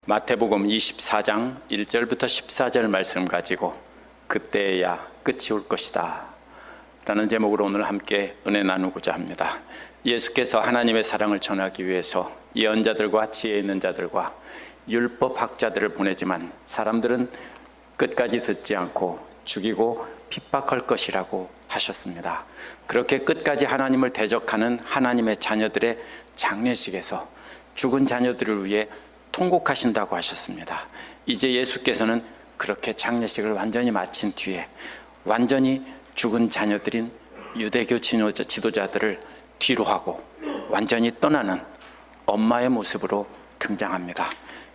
마태복음 24장 1절부터 14절 말씀 가지고 그때야 끝이 올 것이다 라는 제목으로 오늘 함께 은혜 나누고자 합니다. 예수께서 하나님의 사랑을 전하기 위해서 예언자들과 지혜 있는 자들과 율법학자들을 보내지만 사람들은 끝까지 듣지 않고 죽이고 핍박할 것이라고 하셨습니다. 그렇게 끝까지 하나님을 대적하는 하나님의 자녀들의 장례식에서 죽은 자녀들을 위해 통곡하신다고 하셨습니다. 이제 예수께서는 그렇게 장례식을 완전히 마친 뒤에 완전히 죽은 자녀들인 유대교 지도자들을 뒤로 하고 완전히 떠나는 엄마의 모습으로 등장합니다.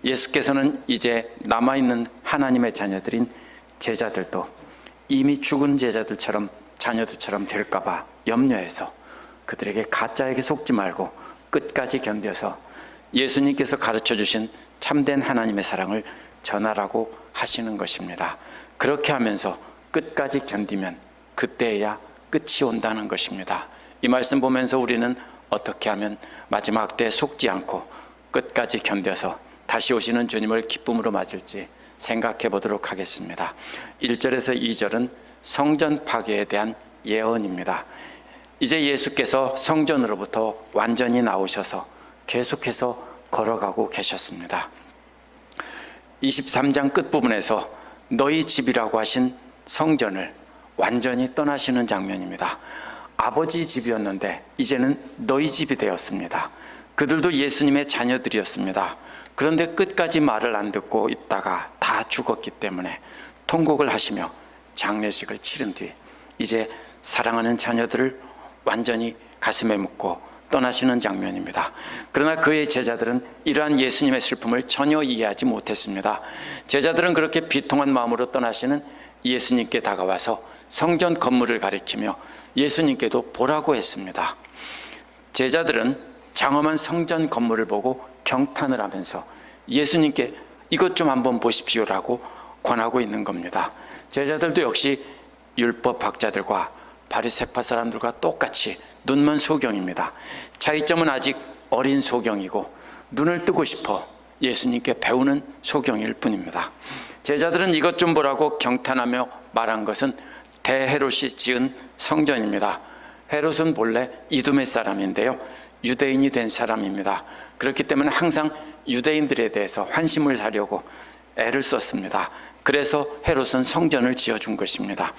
예수께서는 이제 남아있는 하나님의 자녀들인 제자들도 이미 죽은 제자들처럼 자녀들처럼 될까봐 염려해서 그들에게 가짜에게 속지 말고 끝까지 견뎌서 예수님께서 가르쳐 주신 참된 하나님의 사랑을 전하라고 하시는 것입니다. 그렇게 하면서 끝까지 견디면 그때야 끝이 온다는 것입니다. 이 말씀 보면서 우리는 어떻게 하면 마지막 때 속지 않고 끝까지 견뎌서 다시 오시는 주님을 기쁨으로 맞을지 생각해 보도록 하겠습니다. 1절에서 2절은 성전 파괴에 대한 예언입니다. 이제 예수께서 성전으로부터 완전히 나오셔서 계속해서 걸어가고 계셨습니다. 23장 끝부분에서 너희 집이라고 하신 성전을 완전히 떠나시는 장면입니다. 아버지 집이었는데 이제는 너희 집이 되었습니다. 그들도 예수님의 자녀들이었습니다. 그런데 끝까지 말을 안 듣고 있다가 다 죽었기 때문에 통곡을 하시며 장례식을 치른 뒤 이제 사랑하는 자녀들을 완전히 가슴에 묻고 떠나시는 장면입니다. 그러나 그의 제자들은 이러한 예수님의 슬픔을 전혀 이해하지 못했습니다. 제자들은 그렇게 비통한 마음으로 떠나시는 예수님께 다가와서 성전 건물을 가리키며 예수님께도 보라고 했습니다. 제자들은 장엄한 성전 건물을 보고 경탄을 하면서 예수님께 이것 좀 한번 보십시오라고 권하고 있는 겁니다. 제자들도 역시 율법학자들과 바리새파 사람들과 똑같이 눈먼 소경입니다. 차이점은 아직 어린 소경이고 눈을 뜨고 싶어 예수님께 배우는 소경일 뿐입니다. 제자들은 이것 좀 보라고 경탄하며 말한 것은 대헤롯이 지은 성전입니다. 헤롯은 본래 이두메 사람인데요, 유대인이 된 사람입니다. 그렇기 때문에 항상 유대인들에 대해서 환심을 사려고 애를 썼습니다. 그래서 헤롯은 성전을 지어준 것입니다.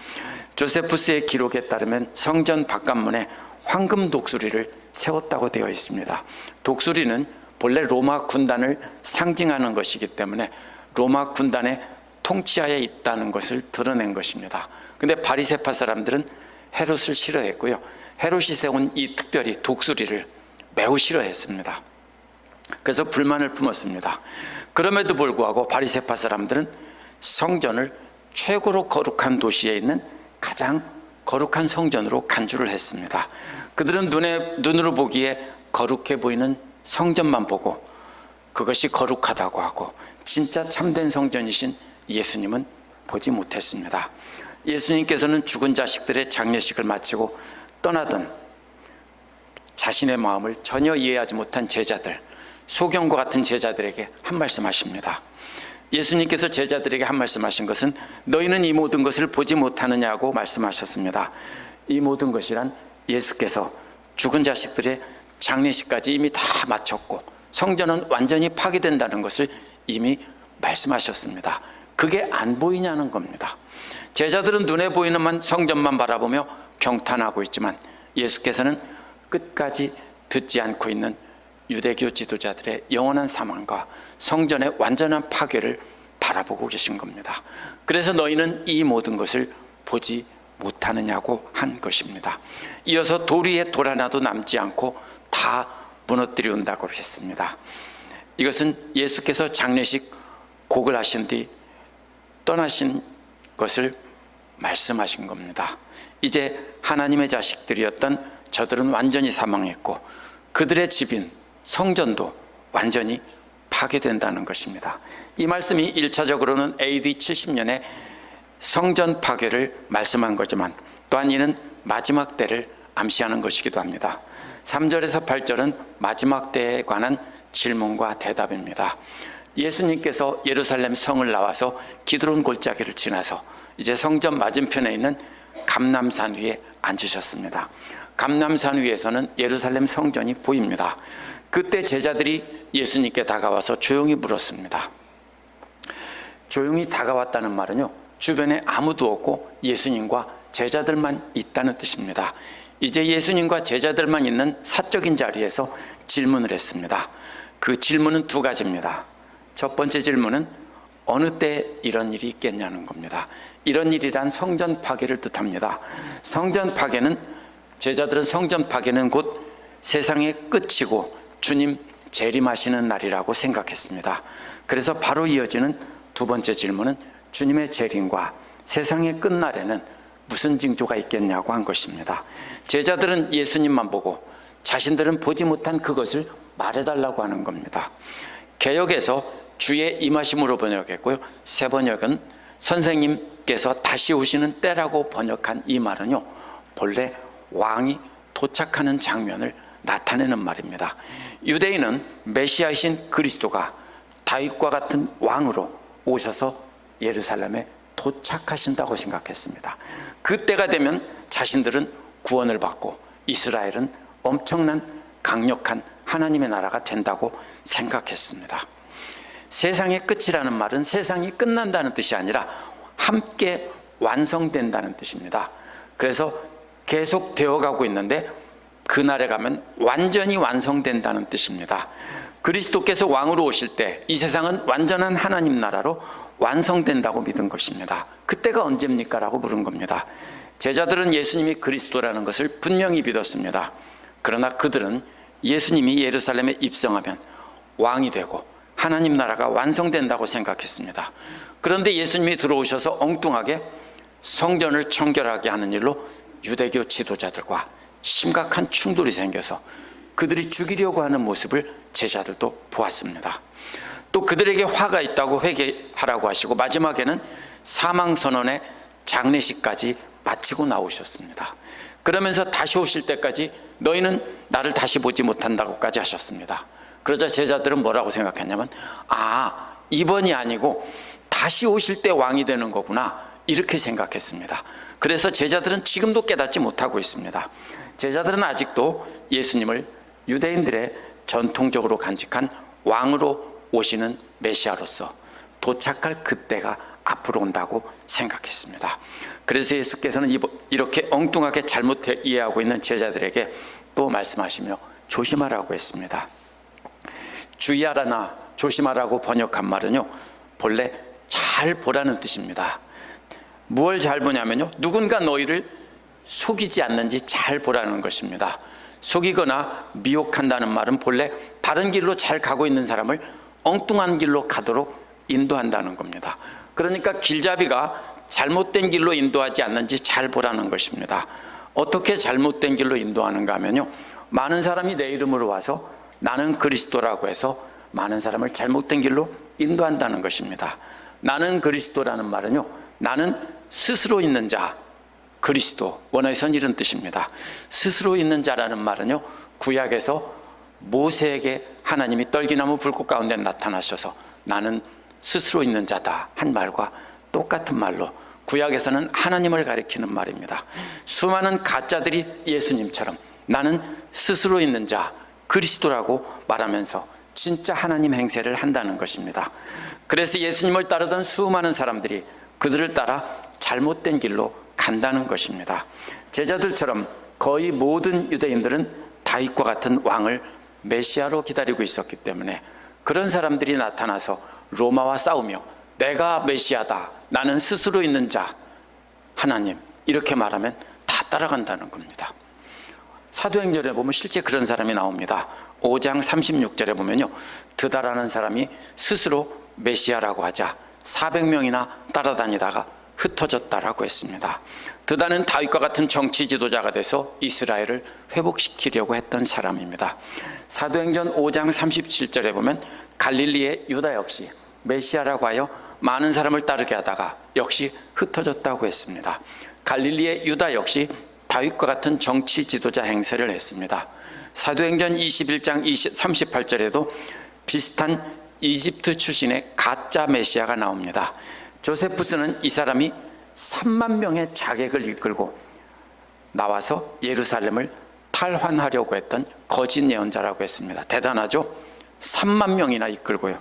조세푸스의 기록에 따르면 성전 바깥문에 황금 독수리를 세웠다고 되어 있습니다. 독수리는 본래 로마 군단을 상징하는 것이기 때문에 로마 군단의 통치하에 있다는 것을 드러낸 것입니다. 근데 바리새파 사람들은 헤롯을 싫어했고요, 헤롯이 세운 이 특별히 독수리를 매우 싫어했습니다. 그래서 불만을 품었습니다. 그럼에도 불구하고 바리새파 사람들은 성전을 최고로 거룩한 도시에 있는 가장 거룩한 성전으로 간주를 했습니다. 그들은 눈으로 보기에 거룩해 보이는 성전만 보고 그것이 거룩하다고 하고 진짜 참된 성전이신 예수님은 보지 못했습니다. 예수님께서는 죽은 자식들의 장례식을 마치고 떠나던 자신의 마음을 전혀 이해하지 못한 제자들, 소경과 같은 제자들에게 한 말씀 하십니다. 예수님께서 제자들에게 한 말씀하신 것은 너희는 이 모든 것을 보지 못하느냐고 말씀하셨습니다. 이 모든 것이란 예수께서 죽은 자식들의 장례식까지 이미 다 마쳤고 성전은 완전히 파괴된다는 것을 이미 말씀하셨습니다. 그게 안 보이냐는 겁니다. 제자들은 눈에 보이는 성전만 바라보며 경탄하고 있지만 예수께서는 끝까지 듣지 않고 있는 유대교 지도자들의 영원한 사망과 성전의 완전한 파괴를 바라보고 계신 겁니다. 그래서 너희는 이 모든 것을 보지 못하느냐고 한 것입니다. 이어서 돌 위에 돌 하나도 남지 않고 다 무너뜨린다고 했습니다. 이것은 예수께서 장례식 곡을 하신 뒤 떠나신 것을 말씀하신 겁니다. 이제 하나님의 자식들이었던 저들은 완전히 사망했고 그들의 집인 성전도 완전히 파괴된다는 것입니다. 이 말씀이 1차적으로는 AD 70년에 성전 파괴를 말씀한 거지만 또한 이는 마지막 때를 암시하는 것이기도 합니다. 3절에서 8절은 마지막 때에 관한 질문과 대답입니다. 예수님께서 예루살렘 성을 나와서 기드론 골짜기를 지나서 이제 성전 맞은편에 있는 감람산 위에 앉으셨습니다. 감람산 위에서는 예루살렘 성전이 보입니다. 그때 제자들이 예수님께 다가와서 조용히 물었습니다. 조용히 다가왔다는 말은요, 주변에 아무도 없고 예수님과 제자들만 있다는 뜻입니다. 이제 예수님과 제자들만 있는 사적인 자리에서 질문을 했습니다. 그 질문은 두 가지입니다. 첫 번째 질문은 어느 때 이런 일이 있겠냐는 겁니다. 이런 일이란 성전 파괴를 뜻합니다. 성전 파괴는, 제자들은 성전 파괴는 곧 세상의 끝이고 주님 재림하시는 날이라고 생각했습니다. 그래서 바로 이어지는 두 번째 질문은 주님의 재림과 세상의 끝날에는 무슨 징조가 있겠냐고 한 것입니다. 제자들은 예수님만 보고 자신들은 보지 못한 그것을 말해달라고 하는 겁니다. 개역에서 주의 임하심으로 번역했고요, 새 번역은 선생님께서 다시 오시는 때라고 번역한 이 말은요, 본래 왕이 도착하는 장면을 나타내는 말입니다. 유대인은 메시아이신 그리스도가 다윗과 같은 왕으로 오셔서 예루살렘에 도착하신다고 생각했습니다. 그때가 되면 자신들은 구원을 받고 이스라엘은 엄청난 강력한 하나님의 나라가 된다고 생각했습니다. 세상의 끝이라는 말은 세상이 끝난다는 뜻이 아니라 함께 완성된다는 뜻입니다. 그래서 계속 되어가고 있는데 그날에 가면 완전히 완성된다는 뜻입니다. 그리스도께서 왕으로 오실 때 이 세상은 완전한 하나님 나라로 완성된다고 믿은 것입니다. 그때가 언제입니까? 라고 물은 겁니다. 제자들은 예수님이 그리스도라는 것을 분명히 믿었습니다. 그러나 그들은 예수님이 예루살렘에 입성하면 왕이 되고 하나님 나라가 완성된다고 생각했습니다. 그런데 예수님이 들어오셔서 엉뚱하게 성전을 청결하게 하는 일로 유대교 지도자들과 심각한 충돌이 생겨서 그들이 죽이려고 하는 모습을 제자들도 보았습니다. 또 그들에게 화가 있다고 회개하라고 하시고 마지막에는 사망선언의 장례식까지 마치고 나오셨습니다. 그러면서 다시 오실 때까지 너희는 나를 다시 보지 못한다고까지 하셨습니다. 그러자 제자들은 뭐라고 생각했냐면, 이번이 아니고 다시 오실 때 왕이 되는 거구나, 이렇게 생각했습니다. 그래서 제자들은 지금도 깨닫지 못하고 있습니다. 제자들은 아직도 예수님을 유대인들의 전통적으로 간직한 왕으로 오시는 메시아로서 도착할 그때가 앞으로 온다고 생각했습니다. 그래서 예수께서는 이렇게 엉뚱하게 잘못 이해하고 있는 제자들에게 또 말씀하시며 조심하라고 했습니다. 주의하라나 조심하라고 번역한 말은요, 본래 잘 보라는 뜻입니다. 무엇을 잘 보냐면요, 누군가 너희를 속이지 않는지 잘 보라는 것입니다. 속이거나 미혹한다는 말은 본래 바른 길로 잘 가고 있는 사람을 엉뚱한 길로 가도록 인도한다는 겁니다. 그러니까 길잡이가 잘못된 길로 인도하지 않는지 잘 보라는 것입니다. 어떻게 잘못된 길로 인도하는가 하면요, 많은 사람이 내 이름으로 와서 나는 그리스도라고 해서 많은 사람을 잘못된 길로 인도한다는 것입니다. 나는 그리스도라는 말은요, 나는 스스로 있는 자, 그리스도, 원어에선 이런 뜻입니다. 스스로 있는 자라는 말은요, 구약에서 모세에게 하나님이 떨기나무 불꽃 가운데 나타나셔서 나는 스스로 있는 자다 한 말과 똑같은 말로 구약에서는 하나님을 가리키는 말입니다. 수많은 가짜들이 예수님처럼 나는 스스로 있는 자, 그리스도라고 말하면서 진짜 하나님 행세를 한다는 것입니다. 그래서 예수님을 따르던 수많은 사람들이 그들을 따라 잘못된 길로 간다는 것입니다. 제자들처럼 거의 모든 유대인들은 다윗과 같은 왕을 메시아로 기다리고 있었기 때문에 그런 사람들이 나타나서 로마와 싸우며 내가 메시아다, 나는 스스로 있는 자, 하나님, 이렇게 말하면 다 따라간다는 겁니다. 사도행전에 보면 실제 그런 사람이 나옵니다. 5장 36절에 보면요, 드다라는 사람이 스스로 메시아라고 하자 400명이나 따라다니다가 흩어졌다라고 했습니다. 드다는 다윗과 같은 정치 지도자가 돼서 이스라엘을 회복시키려고 했던 사람입니다. 사도행전 5장 37절에 보면 갈릴리의 유다 역시 메시아라고 하여 많은 사람을 따르게 하다가 역시 흩어졌다고 했습니다. 갈릴리의 유다 역시 다윗과 같은 정치 지도자 행세를 했습니다. 사도행전 21장 38절에도 비슷한 이집트 출신의 가짜 메시아가 나옵니다. 조세푸스는 이 사람이 3만 명의 자객을 이끌고 나와서 예루살렘을 탈환하려고 했던 거짓 예언자라고 했습니다. 대단하죠? 3만 명이나 이끌고요.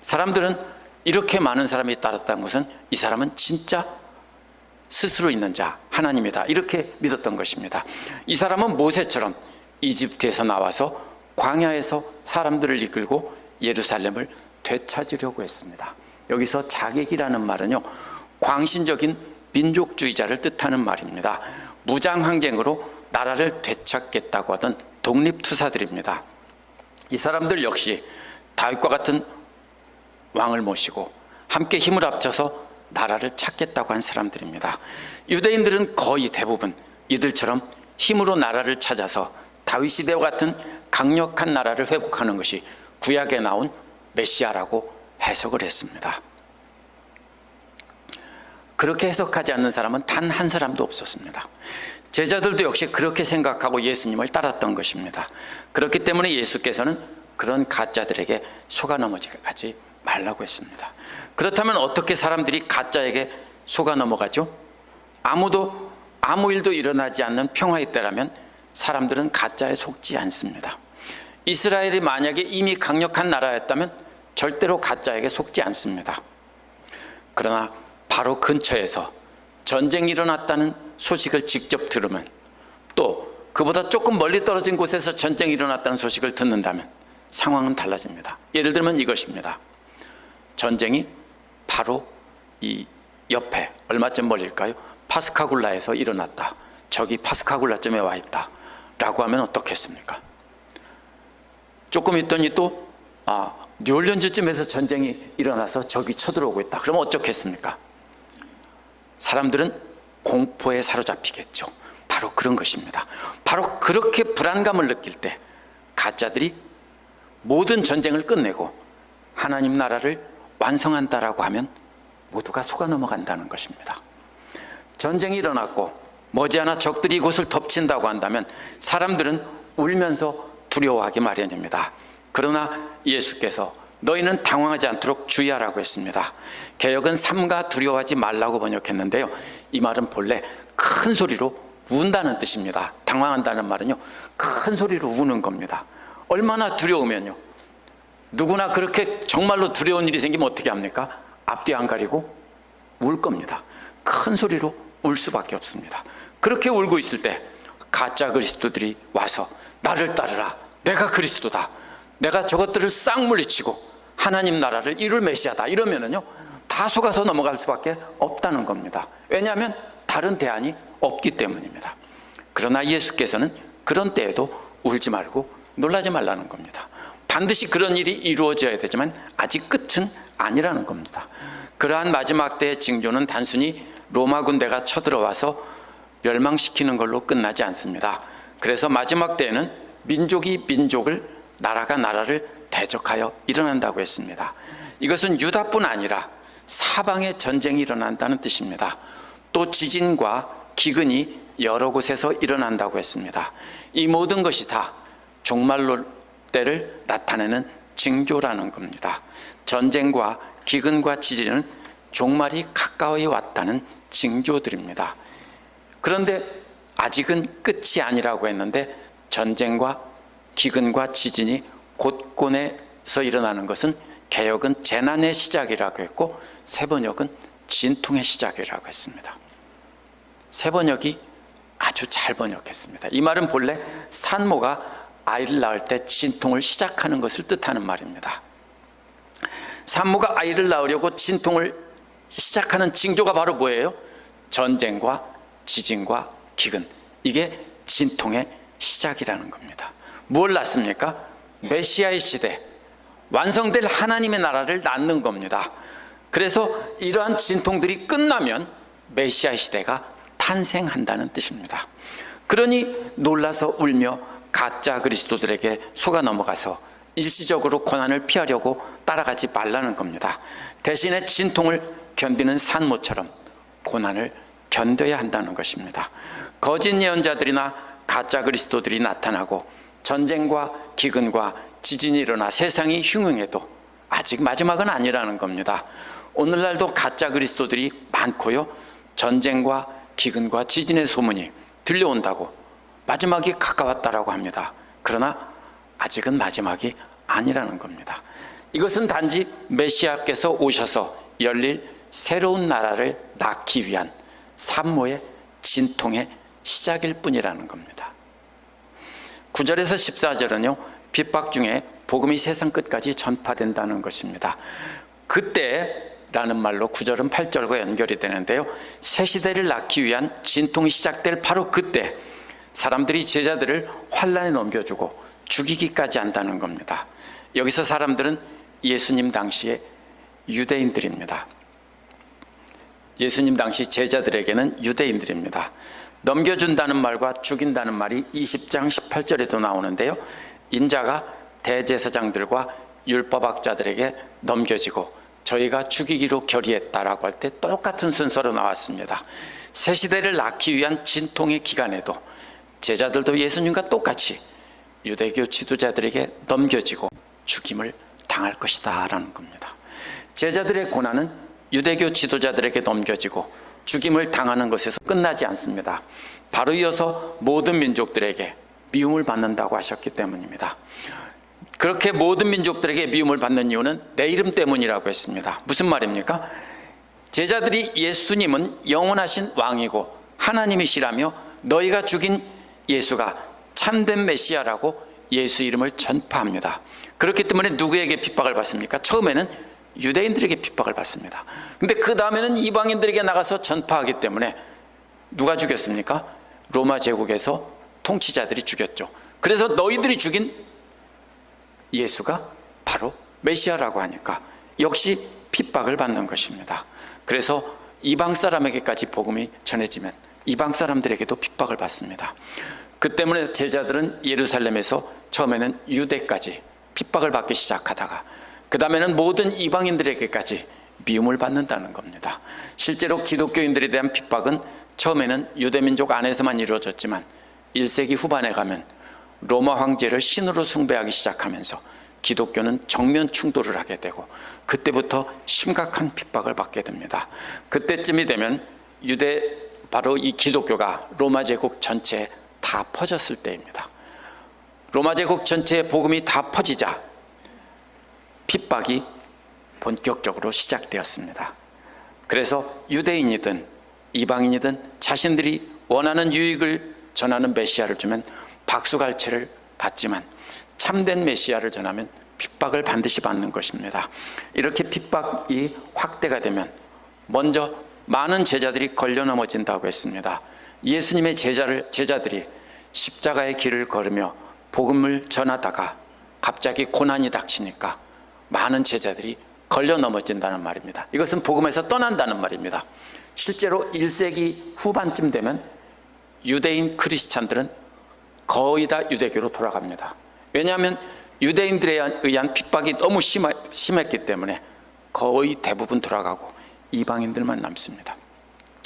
사람들은 이렇게 많은 사람이 따랐다는 것은 이 사람은 진짜 스스로 있는 자 하나님이다, 이렇게 믿었던 것입니다. 이 사람은 모세처럼 이집트에서 나와서 광야에서 사람들을 이끌고 예루살렘을 되찾으려고 했습니다. 여기서 자객이라는 말은요, 광신적인 민족주의자를 뜻하는 말입니다. 무장항쟁으로 나라를 되찾겠다고 하던 독립투사들입니다. 이 사람들 역시 다윗과 같은 왕을 모시고 함께 힘을 합쳐서 나라를 찾겠다고 한 사람들입니다. 유대인들은 거의 대부분 이들처럼 힘으로 나라를 찾아서 다윗 시대와 같은 강력한 나라를 회복하는 것이 구약에 나온 메시아라고 해석을 했습니다. 그렇게 해석하지 않는 사람은 단 한 사람도 없었습니다. 제자들도 역시 그렇게 생각하고 예수님을 따랐던 것입니다. 그렇기 때문에 예수께서는 그런 가짜들에게 속아 넘어가지 말라고 했습니다. 그렇다면 어떻게 사람들이 가짜에게 속아 넘어가죠? 아무 일도 일어나지 않는 평화의 때라면 사람들은 가짜에 속지 않습니다. 이스라엘이 만약에 이미 강력한 나라였다면 절대로 가짜에게 속지 않습니다. 그러나 바로 근처에서 전쟁이 일어났다는 소식을 직접 들으면, 또 그보다 조금 멀리 떨어진 곳에서 전쟁이 일어났다는 소식을 듣는다면 상황은 달라집니다. 예를 들면 이것입니다. 전쟁이 바로 이 옆에 얼마쯤 멀릴까요? 파스카굴라에서 일어났다. 저기 파스카굴라쯤에 와 있다 라고 하면 어떻겠습니까? 조금 있더니 또 뉴올리언즈쯤에서 전쟁이 일어나서 저기 쳐들어오고 있다. 그러면 어떻겠습니까? 사람들은 공포에 사로잡히겠죠. 바로 그런 것입니다. 바로 그렇게 불안감을 느낄 때 가짜들이 모든 전쟁을 끝내고 하나님 나라를 완성한다라고 하면 모두가 속아 넘어간다는 것입니다. 전쟁이 일어났고 머지않아 적들이 이곳을 덮친다고 한다면 사람들은 울면서 두려워하기 마련입니다. 그러나 예수께서 너희는 당황하지 않도록 주의하라고 했습니다. 개역은 삼가 두려워하지 말라고 번역했는데요, 이 말은 본래 큰 소리로 운다는 뜻입니다. 당황한다는 말은요, 큰 소리로 우는 겁니다. 얼마나 두려우면요, 누구나 그렇게 정말로 두려운 일이 생기면 어떻게 합니까? 앞뒤 안 가리고 울 겁니다. 큰 소리로 울 수밖에 없습니다. 그렇게 울고 있을 때 가짜 그리스도들이 와서 나를 따르라, 내가 그리스도다, 내가 저것들을 싹 물리치고 하나님 나라를 이룰 메시아다, 이러면은요 다 속아서 넘어갈 수밖에 없다는 겁니다. 왜냐하면 다른 대안이 없기 때문입니다. 그러나 예수께서는 그런 때에도 울지 말고 놀라지 말라는 겁니다. 반드시 그런 일이 이루어져야 되지만 아직 끝은 아니라는 겁니다. 그러한 마지막 때의 징조는 단순히 로마 군대가 쳐들어와서 멸망시키는 걸로 끝나지 않습니다. 그래서 마지막 때에는 민족이 민족을, 나라가 나라를 대적하여 일어난다고 했습니다. 이것은 유다뿐 아니라 사방에 전쟁이 일어난다는 뜻입니다. 또 지진과 기근이 여러 곳에서 일어난다고 했습니다. 이 모든 것이 다 종말로 때를 나타내는 징조라는 겁니다. 전쟁과 기근과 지진은 종말이 가까이 왔다는 징조들입니다. 그런데 아직은 끝이 아니라고 했는데 전쟁과 기근과 지진이 곳곳에서 일어나는 것은 개역은 재난의 시작이라고 했고 세번역은 진통의 시작이라고 했습니다. 세번역이 아주 잘 번역했습니다. 이 말은 본래 산모가 아이를 낳을 때 진통을 시작하는 것을 뜻하는 말입니다. 산모가 아이를 낳으려고 진통을 시작하는 징조가 바로 뭐예요? 전쟁과 지진과 기근, 이게 진통의 시작이라는 겁니다. 뭘 낳습니까? 메시아의 시대, 완성될 하나님의 나라를 낳는 겁니다. 그래서 이러한 진통들이 끝나면 메시아의 시대가 탄생한다는 뜻입니다. 그러니 놀라서 울며 가짜 그리스도들에게 속아 넘어가서 일시적으로 고난을 피하려고 따라가지 말라는 겁니다. 대신에 진통을 견디는 산모처럼 고난을 견뎌야 한다는 것입니다. 거짓 예언자들이나 가짜 그리스도들이 나타나고 전쟁과 기근과 지진이 일어나 세상이 흉흉해도 아직 마지막은 아니라는 겁니다. 오늘날도 가짜 그리스도들이 많고요, 전쟁과 기근과 지진의 소문이 들려온다고 마지막이 가까웠다라고 합니다. 그러나 아직은 마지막이 아니라는 겁니다. 이것은 단지 메시아께서 오셔서 열릴 새로운 나라를 낳기 위한 산모의 진통의 시작일 뿐이라는 겁니다. 9절에서 14절은요, 핍박 중에 복음이 세상 끝까지 전파된다는 것입니다. 그때라는 말로 9절은 8절과 연결이 되는데요, 새 시대를 낳기 위한 진통이 시작될 바로 그때 사람들이 제자들을 환란에 넘겨주고 죽이기까지 한다는 겁니다. 여기서 사람들은 예수님 당시의 유대인들입니다. 예수님 당시 제자들에게는 유대인들입니다. 넘겨준다는 말과 죽인다는 말이 20장 18절에도 나오는데요, 인자가 대제사장들과 율법학자들에게 넘겨지고 저희가 죽이기로 결의했다라고 할 때 똑같은 순서로 나왔습니다. 새 시대를 낳기 위한 진통의 기간에도 제자들도 예수님과 똑같이 유대교 지도자들에게 넘겨지고 죽임을 당할 것이다 라는 겁니다. 제자들의 고난은 유대교 지도자들에게 넘겨지고 죽임을 당하는 것에서 끝나지 않습니다. 바로 이어서 모든 민족들에게 미움을 받는다고 하셨기 때문입니다. 그렇게 모든 민족들에게 미움을 받는 이유는 내 이름 때문이라고 했습니다. 무슨 말입니까? 제자들이 예수님은 영원하신 왕이고 하나님이시라며 너희가 죽인 예수가 참된 메시아라고 예수 이름을 전파합니다. 그렇기 때문에 누구에게 핍박을 받습니까? 처음에는 유대인들에게 핍박을 받습니다. 근데 그 다음에는 이방인들에게 나가서 전파하기 때문에 누가 죽였습니까? 로마 제국에서 통치자들이 죽였죠. 그래서 너희들이 죽인 예수가 바로 메시아라고 하니까 역시 핍박을 받는 것입니다. 그래서 이방 사람에게까지 복음이 전해지면 이방 사람들에게도 핍박을 받습니다. 그 때문에 제자들은 예루살렘에서 처음에는 유대까지 핍박을 받기 시작하다가 그 다음에는 모든 이방인들에게까지 미움을 받는다는 겁니다. 실제로 기독교인들에 대한 핍박은 처음에는 유대민족 안에서만 이루어졌지만 1세기 후반에 가면 로마 황제를 신으로 숭배하기 시작하면서 기독교는 정면 충돌을 하게 되고 그때부터 심각한 핍박을 받게 됩니다. 그때쯤이 되면 바로 이 기독교가 로마 제국 전체에 다 퍼졌을 때입니다. 로마 제국 전체에 복음이 다 퍼지자 핍박이 본격적으로 시작되었습니다. 그래서 유대인이든 이방인이든 자신들이 원하는 유익을 전하는 메시아를 주면 박수갈채를 받지만 참된 메시아를 전하면 핍박을 반드시 받는 것입니다. 이렇게 핍박이 확대가 되면 먼저 많은 제자들이 걸려 넘어진다고 했습니다. 예수님의 제자들이 십자가의 길을 걸으며 복음을 전하다가 갑자기 고난이 닥치니까 많은 제자들이 걸려 넘어진다는 말입니다. 이것은 복음에서 떠난다는 말입니다. 실제로 1세기 후반쯤 되면 유대인 크리스찬들은 거의 다 유대교로 돌아갑니다. 왜냐하면 유대인들에 의한 핍박이 너무 심했기 때문에 거의 대부분 돌아가고 이방인들만 남습니다.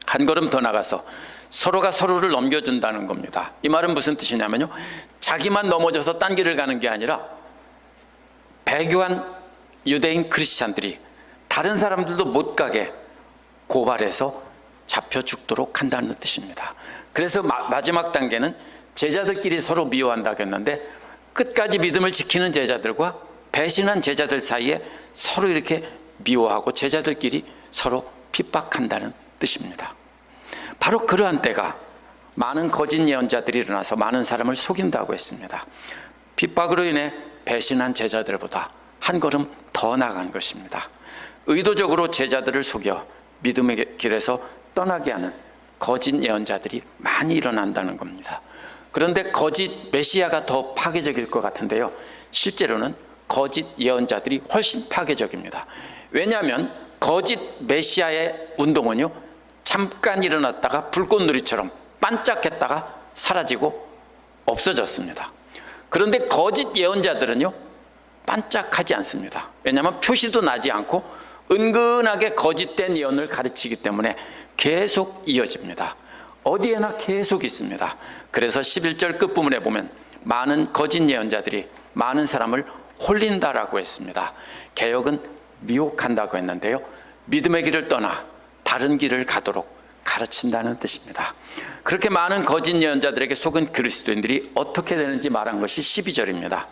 한 걸음 더 나가서 서로가 서로를 넘겨준다는 겁니다. 이 말은 무슨 뜻이냐면요, 자기만 넘어져서 딴 길을 가는 게 아니라 배교한 유대인 크리스찬들이 다른 사람들도 못 가게 고발해서 잡혀 죽도록 한다는 뜻입니다. 그래서 마지막 단계는 제자들끼리 서로 미워한다고 했는데 끝까지 믿음을 지키는 제자들과 배신한 제자들 사이에 서로 이렇게 미워하고 제자들끼리 서로 핍박한다는 뜻입니다. 바로 그러한 때가 많은 거짓 예언자들이 일어나서 많은 사람을 속인다고 했습니다. 핍박으로 인해 배신한 제자들보다 한 걸음 더 나간 것입니다. 의도적으로 제자들을 속여 믿음의 길에서 떠나게 하는 거짓 예언자들이 많이 일어난다는 겁니다. 그런데 거짓 메시아가 더 파괴적일 것 같은데요, 실제로는 거짓 예언자들이 훨씬 파괴적입니다. 왜냐하면 거짓 메시아의 운동은요, 잠깐 일어났다가 불꽃놀이처럼 반짝했다가 사라지고 없어졌습니다. 그런데 거짓 예언자들은요, 반짝하지 않습니다. 왜냐하면 표시도 나지 않고 은근하게 거짓된 예언을 가르치기 때문에 계속 이어집니다. 어디에나 계속 있습니다. 그래서 11절 끝부분에 보면 많은 거짓 예언자들이 많은 사람을 홀린다라고 했습니다. 개역은 미혹한다고 했는데요, 믿음의 길을 떠나 다른 길을 가도록 가르친다는 뜻입니다. 그렇게 많은 거짓 예언자들에게 속은 그리스도인들이 어떻게 되는지 말한 것이 12절입니다.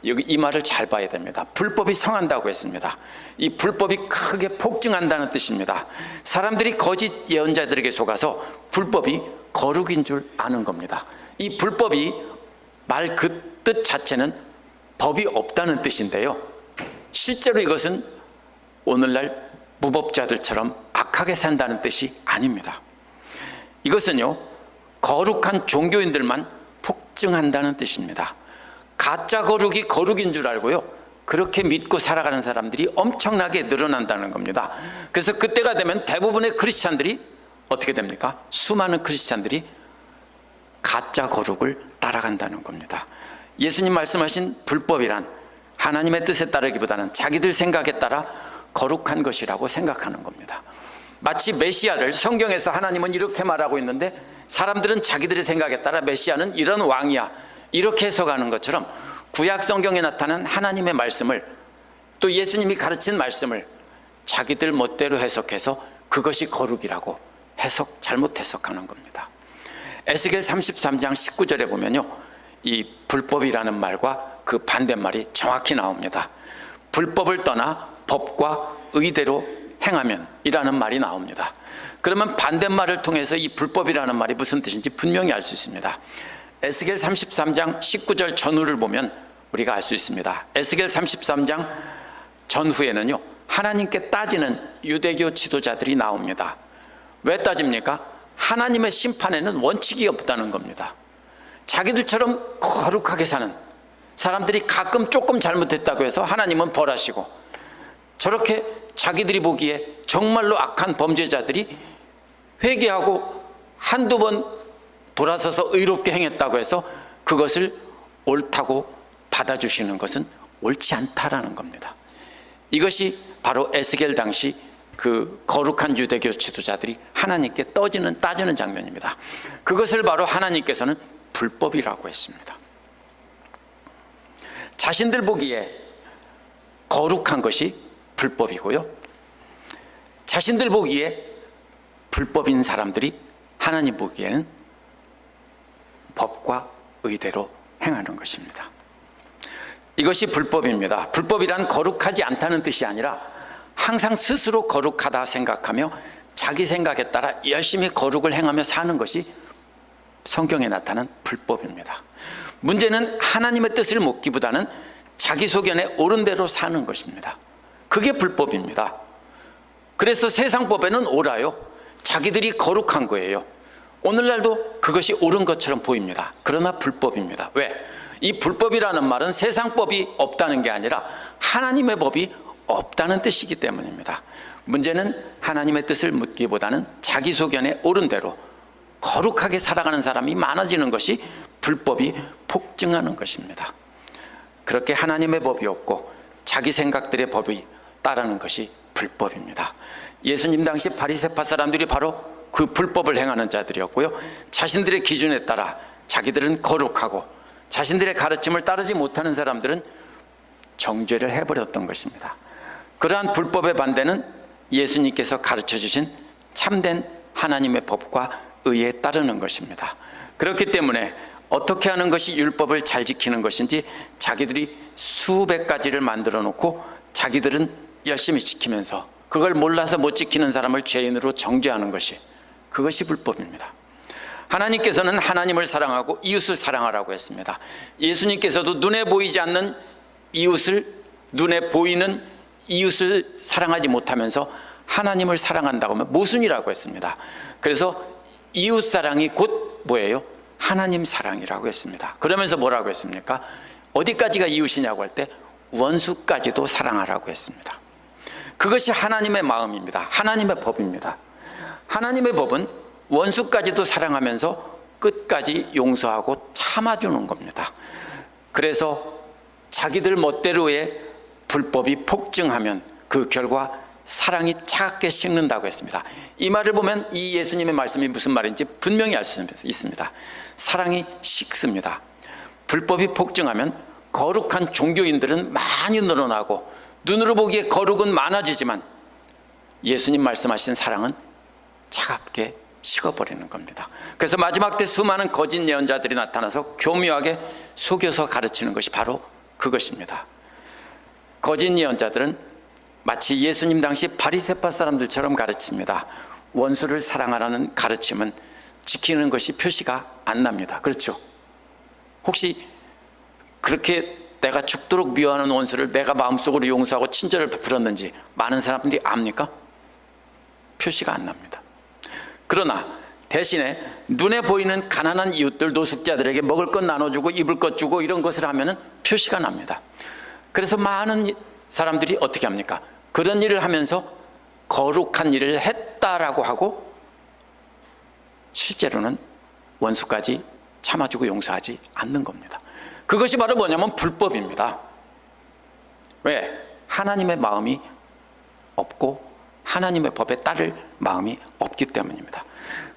여기 이 말을 잘 봐야 됩니다. 불법이 성한다고 했습니다. 이 불법이 크게 폭증한다는 뜻입니다. 사람들이 거짓 예언자들에게 속아서 불법이 거룩인 줄 아는 겁니다. 이 불법이 말 그 뜻 자체는 법이 없다는 뜻인데요, 실제로 이것은 오늘날 무법자들처럼 악하게 산다는 뜻이 아닙니다. 이것은요, 거룩한 종교인들만 폭증한다는 뜻입니다. 가짜 거룩이 거룩인 줄 알고요, 그렇게 믿고 살아가는 사람들이 엄청나게 늘어난다는 겁니다. 그래서 그때가 되면 대부분의 크리스찬들이 어떻게 됩니까? 수많은 크리스찬들이 가짜 거룩을 따라간다는 겁니다. 예수님 말씀하신 불법이란 하나님의 뜻에 따르기보다는 자기들 생각에 따라 거룩한 것이라고 생각하는 겁니다. 마치 메시아를 성경에서 하나님은 이렇게 말하고 있는데 사람들은 자기들의 생각에 따라 메시아는 이런 왕이야 이렇게 해석하는 것처럼, 구약 성경에 나타난 하나님의 말씀을, 또 예수님이 가르친 말씀을 자기들 멋대로 해석해서 그것이 거룩이라고 잘못 해석하는 겁니다. 에스겔 33장 19절에 보면요, 이 불법이라는 말과 그 반대말이 정확히 나옵니다. 불법을 떠나 법과 의대로 행하면 이라는 말이 나옵니다. 그러면 반대말을 통해서 이 불법이라는 말이 무슨 뜻인지 분명히 알 수 있습니다. 에스겔 33장 19절 전후를 보면 우리가 알 수 있습니다. 에스겔 33장 전후에는요, 하나님께 따지는 유대교 지도자들이 나옵니다. 왜 따집니까? 하나님의 심판에는 원칙이 없다는 겁니다. 자기들처럼 거룩하게 사는 사람들이 가끔 조금 잘못했다고 해서 하나님은 벌하시고, 저렇게 자기들이 보기에 정말로 악한 범죄자들이 회개하고 한두 번 돌아서서 의롭게 행했다고 해서 그것을 옳다고 받아주시는 것은 옳지 않다라는 겁니다. 이것이 바로 에스겔 당시 그 거룩한 유대교 지도자들이 하나님께 따지는 장면입니다. 그것을 바로 하나님께서는 불법이라고 했습니다. 자신들 보기에 거룩한 것이 불법이고요, 자신들 보기에 불법인 사람들이 하나님 보기에는 법과 의대로 행하는 것입니다. 이것이 불법입니다. 불법이란 거룩하지 않다는 뜻이 아니라 항상 스스로 거룩하다 생각하며 자기 생각에 따라 열심히 거룩을 행하며 사는 것이 성경에 나타난 불법입니다. 문제는 하나님의 뜻을 묻기보다는 자기 소견에 옳은 대로 사는 것입니다. 그게 불법입니다. 그래서 세상 법에는 옳아요. 자기들이 거룩한 거예요. 오늘날도 그것이 옳은 것처럼 보입니다. 그러나 불법입니다. 왜? 이 불법이라는 말은 세상 법이 없다는 게 아니라 하나님의 법이 없다는 뜻이기 때문입니다. 문제는 하나님의 뜻을 묻기보다는 자기 소견에 옳은 대로 거룩하게 살아가는 사람이 많아지는 것이 불법이 폭증하는 것입니다. 그렇게 하나님의 법이 없고 자기 생각들의 법이 따르는 것이 불법입니다. 예수님 당시 바리새파 사람들이 바로 그 불법을 행하는 자들이었고요, 자신들의 기준에 따라 자기들은 거룩하고 자신들의 가르침을 따르지 못하는 사람들은 정죄를 해버렸던 것입니다. 그러한 불법의 반대는 예수님께서 가르쳐 주신 참된 하나님의 법과 의에 따르는 것입니다. 그렇기 때문에 어떻게 하는 것이 율법을 잘 지키는 것인지 자기들이 수백 가지를 만들어 놓고 자기들은 열심히 지키면서 그걸 몰라서 못 지키는 사람을 죄인으로 정죄하는 것이, 그것이 불법입니다. 하나님께서는 하나님을 사랑하고 이웃을 사랑하라고 했습니다. 예수님께서도 눈에 보이지 않는 이웃을, 눈에 보이는 이웃을 사랑하지 못하면서 하나님을 사랑한다고 하면 모순이라고 했습니다. 그래서 이웃 사랑이 곧 뭐예요? 하나님 사랑이라고 했습니다. 그러면서 뭐라고 했습니까? 어디까지가 이웃이냐고 할 때 원수까지도 사랑하라고 했습니다. 그것이 하나님의 마음입니다. 하나님의 법입니다. 하나님의 법은 원수까지도 사랑하면서 끝까지 용서하고 참아주는 겁니다. 그래서 자기들 멋대로의 불법이 폭증하면 그 결과 사랑이 차갑게 식는다고 했습니다. 이 말을 보면 이 예수님의 말씀이 무슨 말인지 분명히 알 수 있습니다. 사랑이 식습니다. 불법이 폭증하면 거룩한 종교인들은 많이 늘어나고 눈으로 보기에 거룩은 많아지지만 예수님 말씀하신 사랑은 차갑게 식어버리는 겁니다. 그래서 마지막 때 수많은 거짓 예언자들이 나타나서 교묘하게 속여서 가르치는 것이 바로 그것입니다. 거짓 예언자들은 마치 예수님 당시 바리새파 사람들처럼 가르칩니다. 원수를 사랑하라는 가르침은 지키는 것이 표시가 안 납니다. 그렇죠? 혹시 그렇게 내가 죽도록 미워하는 원수를 내가 마음속으로 용서하고 친절을 베풀었는지 많은 사람들이 압니까? 표시가 안 납니다. 그러나 대신에 눈에 보이는 가난한 이웃들, 노숙자들에게 먹을 것 나눠주고 입을 것 주고 이런 것을 하면 표시가 납니다. 그래서 많은 사람들이 어떻게 합니까? 그런 일을 하면서 거룩한 일을 했다라고 하고 실제로는 원수까지 참아주고 용서하지 않는 겁니다. 그것이 바로 뭐냐면 불법입니다. 왜? 하나님의 마음이 없고 하나님의 법에 따를 마음이 없기 때문입니다.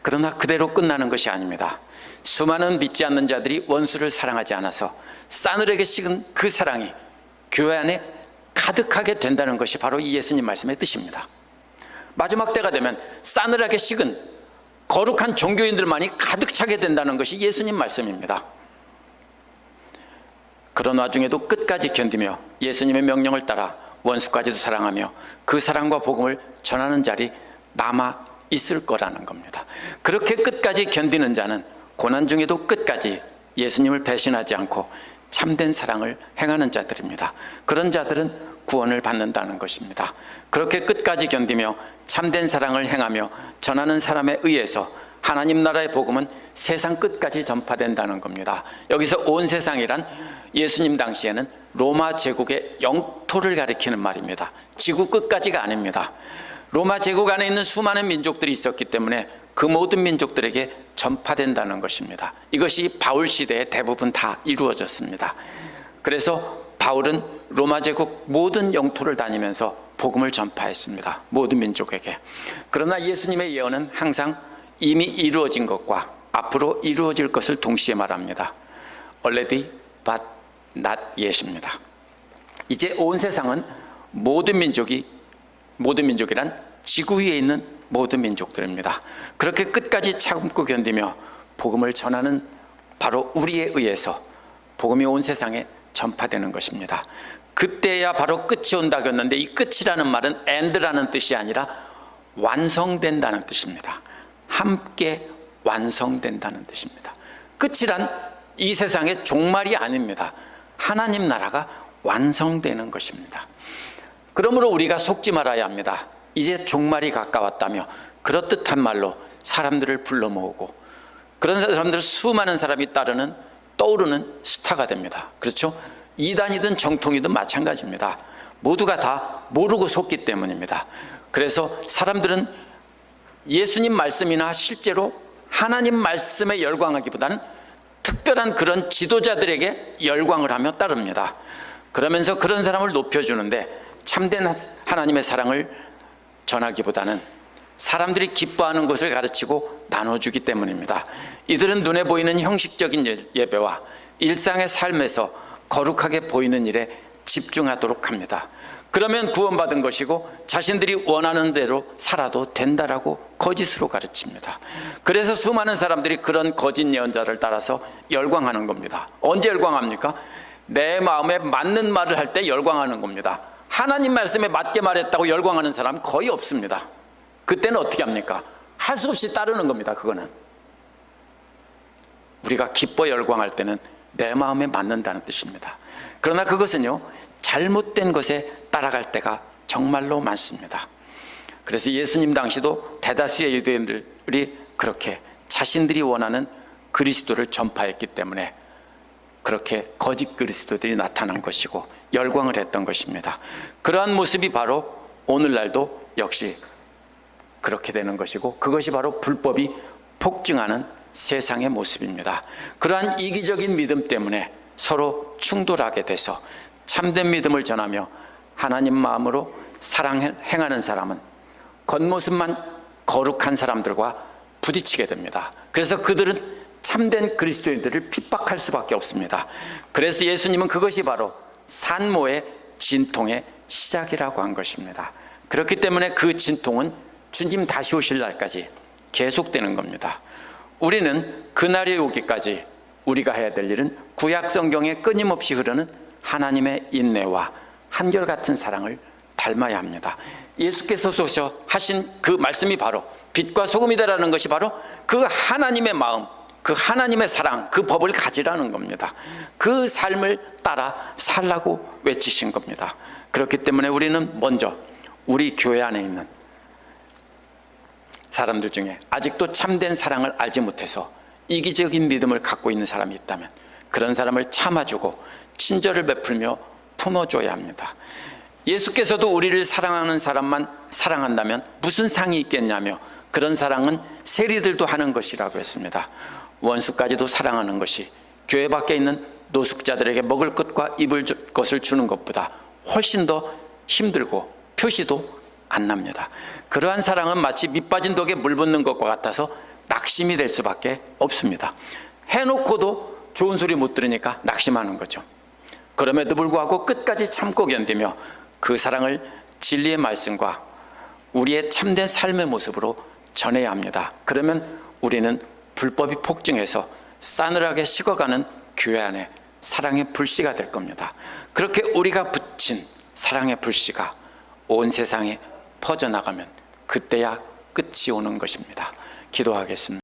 그러나 그대로 끝나는 것이 아닙니다. 수많은 믿지 않는 자들이 원수를 사랑하지 않아서 싸늘하게 식은 그 사랑이 교회 안에 가득하게 된다는 것이 바로 이 예수님 말씀의 뜻입니다. 마지막 때가 되면 싸늘하게 식은 거룩한 종교인들만이 가득 차게 된다는 것이 예수님 말씀입니다. 그런 와중에도 끝까지 견디며 예수님의 명령을 따라 원수까지도 사랑하며 그 사랑과 복음을 전하는 자리 남아 있을 거라는 겁니다. 그렇게 끝까지 견디는 자는 고난 중에도 끝까지 예수님을 배신하지 않고 참된 사랑을 행하는 자들입니다. 그런 자들은 구원을 받는다는 것입니다. 그렇게 끝까지 견디며 참된 사랑을 행하며 전하는 사람에 의해서 하나님 나라의 복음은 세상 끝까지 전파된다는 겁니다. 여기서 온 세상이란 예수님 당시에는 로마 제국의 영토를 가리키는 말입니다. 지구 끝까지가 아닙니다. 로마 제국 안에 있는 수많은 민족들이 있었기 때문에 그 모든 민족들에게 전파된다는 것입니다. 이것이 바울 시대에 대부분 다 이루어졌습니다. 그래서 바울은 로마 제국 모든 영토를 다니면서 복음을 전파했습니다. 모든 민족에게. 그러나 예수님의 예언은 항상 이미 이루어진 것과 앞으로 이루어질 것을 동시에 말합니다. Already but not yet입니다. 이제 온 세상은 모든 민족이란 지구 위에 있는 모든 민족들입니다. 그렇게 끝까지 참고 견디며 복음을 전하는 바로 우리에 의해서 복음이 온 세상에 전파되는 것입니다. 그때야 바로 끝이 온다고 했는데 이 끝이라는 말은 end라는 뜻이 아니라 완성된다는 뜻입니다. 함께 완성된다는 뜻입니다. 끝이란 이 세상의 종말이 아닙니다. 하나님 나라가 완성되는 것입니다. 그러므로 우리가 속지 말아야 합니다. 이제 종말이 가까웠다며 그렇듯한 말로 사람들을 불러 모으고 그런 사람들 수많은 사람이 따르는 떠오르는 스타가 됩니다. 그렇죠? 이단이든 정통이든 마찬가지입니다. 모두가 다 모르고 속기 때문입니다. 그래서 사람들은 예수님 말씀이나 실제로 하나님 말씀에 열광하기보다는 특별한 그런 지도자들에게 열광을 하며 따릅니다. 그러면서 그런 사람을 높여주는데 참된 하나님의 사랑을 전하기보다는 사람들이 기뻐하는 것을 가르치고 나눠주기 때문입니다. 이들은 눈에 보이는 형식적인 예배와 일상의 삶에서 거룩하게 보이는 일에 집중하도록 합니다. 그러면 구원받은 것이고 자신들이 원하는 대로 살아도 된다라고 거짓으로 가르칩니다. 그래서 수많은 사람들이 그런 거짓 예언자를 따라서 열광하는 겁니다. 언제 열광합니까? 내 마음에 맞는 말을 할 때 열광하는 겁니다. 하나님 말씀에 맞게 말했다고 열광하는 사람은 거의 없습니다. 그때는 어떻게 합니까? 할 수 없이 따르는 겁니다. 그거는 우리가 기뻐 열광할 때는 내 마음에 맞는다는 뜻입니다. 그러나 그것은요 잘못된 것에 따라갈 때가 정말로 많습니다. 그래서 예수님 당시도 대다수의 유대인들이 그렇게 자신들이 원하는 그리스도를 전파했기 때문에 그렇게 거짓 그리스도들이 나타난 것이고 열광을 했던 것입니다. 그러한 모습이 바로 오늘날도 역시 그렇게 되는 것이고 그것이 바로 불법이 폭증하는 세상의 모습입니다. 그러한 이기적인 믿음 때문에 서로 충돌하게 돼서 참된 믿음을 전하며 하나님 마음으로 행하는 사람은 겉모습만 거룩한 사람들과 부딪히게 됩니다. 그래서 그들은 참된 그리스도인들을 핍박할 수밖에 없습니다. 그래서 예수님은 그것이 바로 산모의 진통의 시작이라고 한 것입니다. 그렇기 때문에 그 진통은 주님 다시 오실 날까지 계속되는 겁니다. 우리는 그날이 오기까지 우리가 해야 될 일은 구약 성경에 끊임없이 흐르는 하나님의 인내와 한결같은 사랑을 닮아야 합니다. 예수께서 하신 그 말씀이 바로 빛과 소금이다라는 것이 바로 그 하나님의 마음, 그 하나님의 사랑, 그 법을 가지라는 겁니다. 그 삶을 따라 살라고 외치신 겁니다. 그렇기 때문에 우리는 먼저 우리 교회 안에 있는 사람들 중에 아직도 참된 사랑을 알지 못해서 이기적인 믿음을 갖고 있는 사람이 있다면 그런 사람을 참아주고 친절을 베풀며 품어줘야 합니다. 예수께서도 우리를 사랑하는 사람만 사랑한다면 무슨 상이 있겠냐며 그런 사랑은 세리들도 하는 것이라고 했습니다. 원수까지도 사랑하는 것이 교회 밖에 있는 노숙자들에게 먹을 것과 입을 것을 주는 것보다 훨씬 더 힘들고 표시도 안 납니다. 그러한 사랑은 마치 밑 빠진 독에 물 붓는 것과 같아서 낙심이 될 수밖에 없습니다. 해놓고도 좋은 소리 못 들으니까 낙심하는 거죠. 그럼에도 불구하고 끝까지 참고 견디며 그 사랑을 진리의 말씀과 우리의 참된 삶의 모습으로 전해야 합니다. 그러면 우리는 불법이 폭증해서 싸늘하게 식어가는 교회 안에 사랑의 불씨가 될 겁니다. 그렇게 우리가 붙인 사랑의 불씨가 온 세상에 퍼져나가면 그때야 끝이 오는 것입니다. 기도하겠습니다.